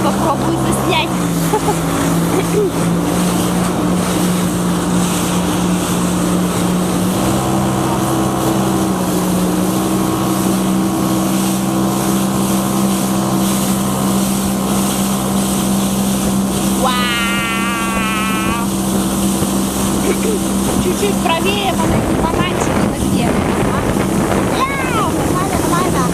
попробую заснять. Вау! Чуть-чуть правее, бананчик где. Нормально, нормально.